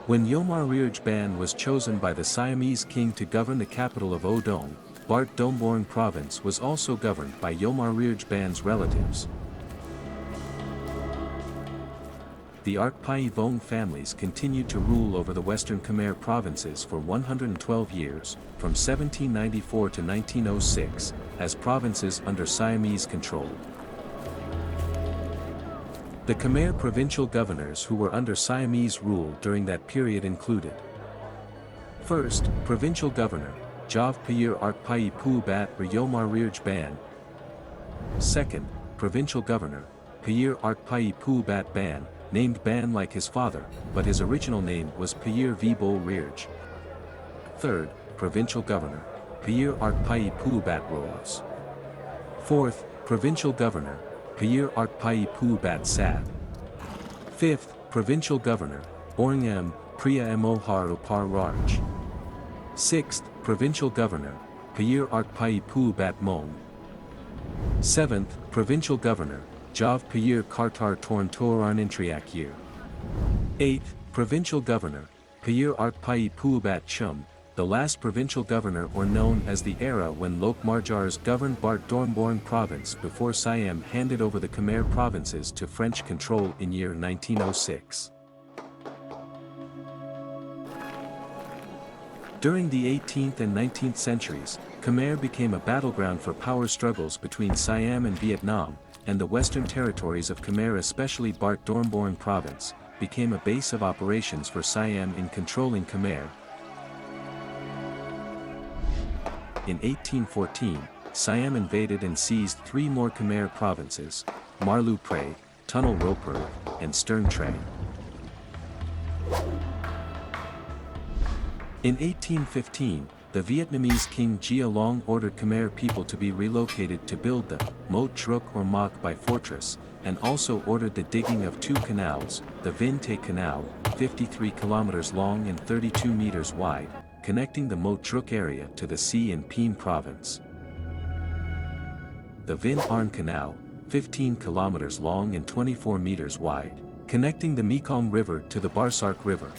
When Yomar Rirj Ban was chosen by the Siamese king to govern the capital of Udong, Bart Domborn province was also governed by Yomar Rirj Ban's relatives. The Arkpai Vong families continued to rule over the western Khmer provinces for 112 years, from 1794 to 1906, as provinces under Siamese control. The Khmer provincial governors who were under Siamese rule during that period included: First, Provincial Governor, Jav Payir Arkpai Pu Bat Yomar Rirj Ban. Second, Provincial Governor, Payir Arkpai Pu Bat Ban, named Ban like his father, but his original name was Payir Vibo Rirj. Third, Provincial Governor, Payir Arkpai Pu Bat Rose. Fourth, Provincial Governor, Payir Arkpai Pu Bat Sad. Fifth, Provincial Governor, Orang M. Priya Mohar Upar Raj. Sixth, Provincial Governor, Payir Arkpai Pu Bat Mong. Seventh, Provincial Governor, Jav Payir Kartar Torn Toran Intriak Year. Eighth, Provincial Governor, Payir Arkpai Pu Bat Chum, the last provincial governor or known as the era when Lok Marjars governed Bart Dormborn province before Siam handed over the Khmer provinces to French control in year 1906. During the 18th and 19th centuries, Khmer became a battleground for power struggles between Siam and Vietnam, and the western territories of Khmer, especially Bart Dormborn province, became a base of operations for Siam in controlling Khmer. In 1814, Siam invaded and seized 3 more Khmer provinces, Marlu Prey, Tunnel Roper, and Stern Tray. In 1815, the Vietnamese King Gia Long ordered Khmer people to be relocated to build the Mot Truk or Mak Bai fortress, and also ordered the digging of 2 canals, the Vinh Tay Canal, 53 kilometers long and 32 meters wide, connecting the Mot Truk area to the sea in Piem province. The Vinh Arn Canal, 15 kilometers long and 24 meters wide, connecting the Mekong River to the Barsark River.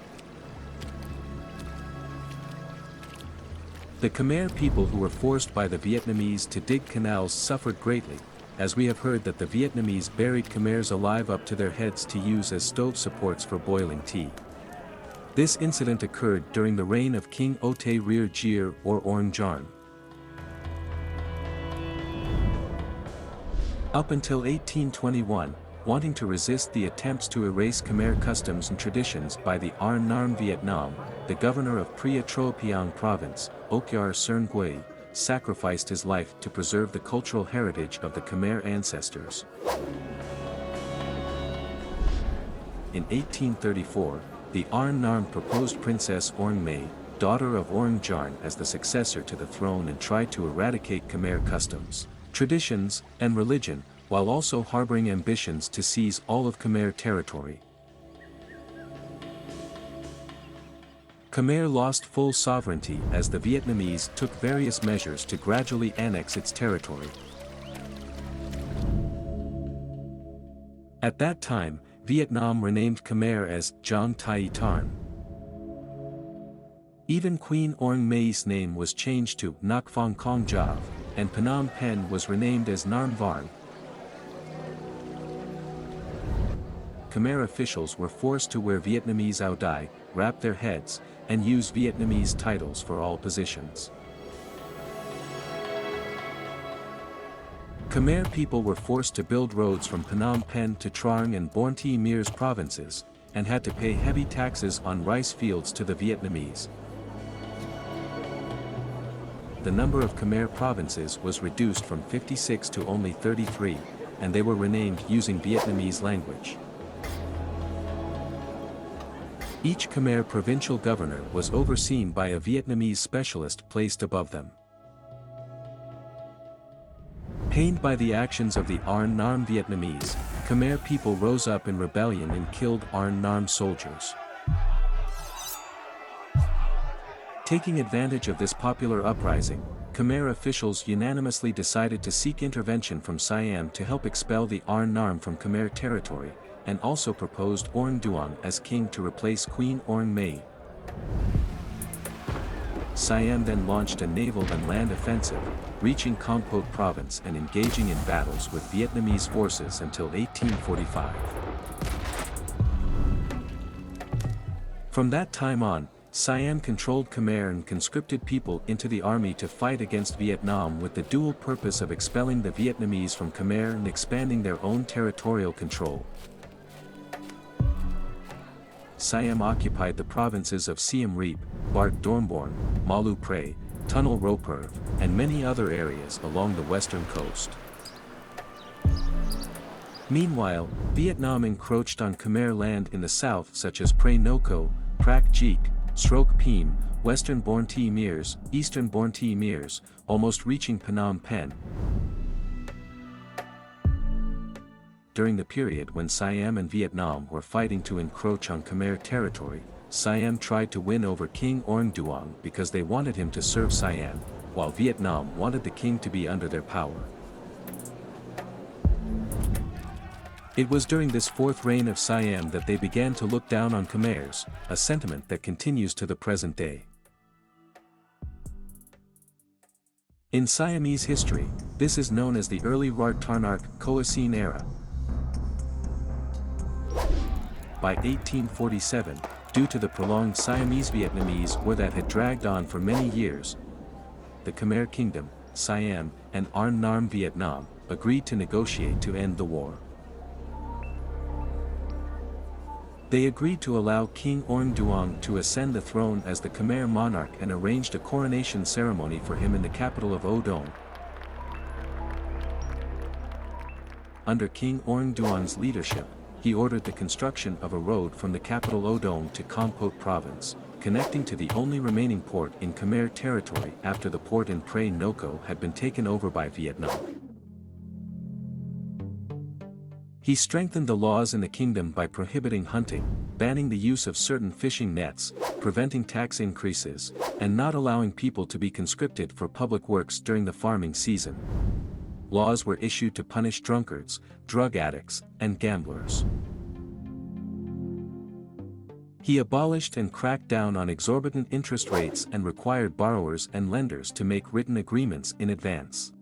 The Khmer people who were forced by the Vietnamese to dig canals suffered greatly, as we have heard that the Vietnamese buried Khmers alive up to their heads to use as stove supports for boiling tea. This incident occurred during the reign of King Ote Rir Jir or Orang Jarn. Up until 1821, wanting to resist the attempts to erase Khmer customs and traditions by the An Nam Vietnam, the governor of Pria Tro Piang province, Okyar Sern Gui, sacrificed his life to preserve the cultural heritage of the Khmer ancestors. In 1834, the An Nam proposed Princess Orang May, daughter of Orang Jarn, as the successor to the throne and tried to eradicate Khmer customs, traditions, and religion, while also harboring ambitions to seize all of Khmer territory. Khmer lost full sovereignty as the Vietnamese took various measures to gradually annex its territory. At that time, Vietnam renamed Khmer as Giang Thai Tarn. Even Queen Orang May's name was changed to Nak Phong Kong Jav, and Phnom Penh was renamed as Narn Varn. Khmer officials were forced to wear Vietnamese áo dai, wrap their heads, and use Vietnamese titles for all positions. Khmer people were forced to build roads from Phnom Penh to Trang and Bon Thi Mirs provinces, and had to pay heavy taxes on rice fields to the Vietnamese. The number of Khmer provinces was reduced from 56 to only 33, and they were renamed using Vietnamese language. Each Khmer provincial governor was overseen by a Vietnamese specialist placed above them. Pained by the actions of the An Nam Vietnamese, Khmer people rose up in rebellion and killed An Nam soldiers. Taking advantage of this popular uprising, Khmer officials unanimously decided to seek intervention from Siam to help expel the An Nam from Khmer territory, and also proposed Orang Duong as king to replace Queen Orang May. Siam then launched a naval and land offensive, reaching Kampot province and engaging in battles with Vietnamese forces until 1845. From that time on, Siam controlled Khmer and conscripted people into the army to fight against Vietnam with the dual purpose of expelling the Vietnamese from Khmer and expanding their own territorial control. Siam occupied the provinces of Siem Reap, Bart Dornborn, Malu Pre, Tunnel Roperv, and many other areas along the western coast. Meanwhile, Vietnam encroached on Khmer land in the south such as Pre Noko, Prak Jeek, Srok Pim, western Born T Mears, eastern Born T Mears, almost reaching Phnom Penh. During the period when Siam and Vietnam were fighting to encroach on Khmer territory, Siam tried to win over King Orang Duong because they wanted him to serve Siam, while Vietnam wanted the king to be under their power. It was during this fourth reign of Siam that they began to look down on Khmers, a sentiment that continues to the present day. In Siamese history, this is known as the early Rat Tarnak Khoisin era. By 1847, due to the prolonged Siamese-Vietnamese war that had dragged on for many years, the Khmer Kingdom, Siam, and An Nam Vietnam agreed to negotiate to end the war. They agreed to allow King Orang Duong to ascend the throne as the Khmer monarch and arranged a coronation ceremony for him in the capital of UDONG. Under King Orang Duong's leadership, he ordered the construction of a road from the capital UDONG to Kampot province, connecting to the only remaining port in Khmer territory after the port in Pre Noko had been taken over by Vietnam. He strengthened the laws in the kingdom by prohibiting hunting, banning the use of certain fishing nets, preventing tax increases, and not allowing people to be conscripted for public works during the farming season. Laws were issued to punish drunkards, drug addicts, and gamblers. He abolished and cracked down on exorbitant interest rates and required borrowers and lenders to make written agreements in advance.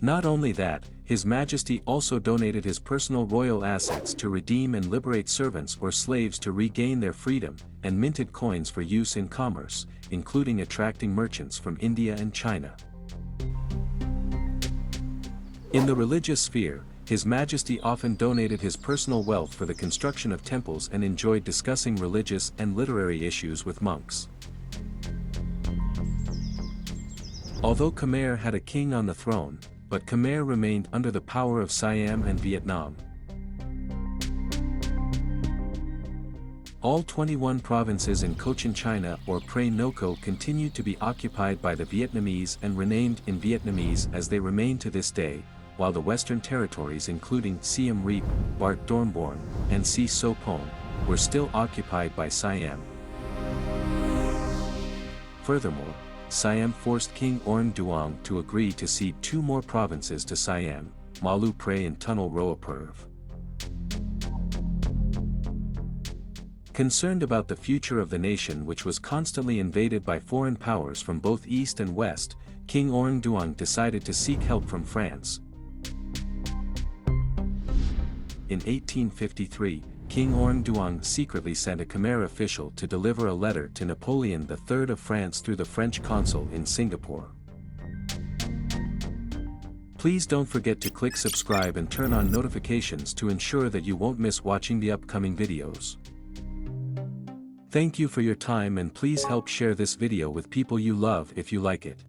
Not only that, His Majesty also donated his personal royal assets to redeem and liberate servants or slaves to regain their freedom, and minted coins for use in commerce, including attracting merchants from India and China. In the religious sphere, His Majesty often donated his personal wealth for the construction of temples and enjoyed discussing religious and literary issues with monks. Although Khmer had a king on the throne, but Khmer remained under the power of Siam and Vietnam. All 21 provinces in Cochin China or Pre Noko continued to be occupied by the Vietnamese and renamed in Vietnamese as they remain to this day, while the western territories including Siem Reap, Bart Dornborn, and Si So Pon, were still occupied by Siam. Furthermore, Siam forced King Orang Duong to agree to cede 2 more provinces to Siam, Malu Pre and Tunnel Roperv. Concerned about the future of the nation which was constantly invaded by foreign powers from both east and west, King Orang Duong decided to seek help from France. In 1853, King Orang Duong secretly sent a Khmer official to deliver a letter to Napoleon III of France through the French consul in Singapore. Please don't forget to click subscribe and turn on notifications to ensure that you won't miss watching the upcoming videos. Thank you for your time and please help share this video with people you love if you like it.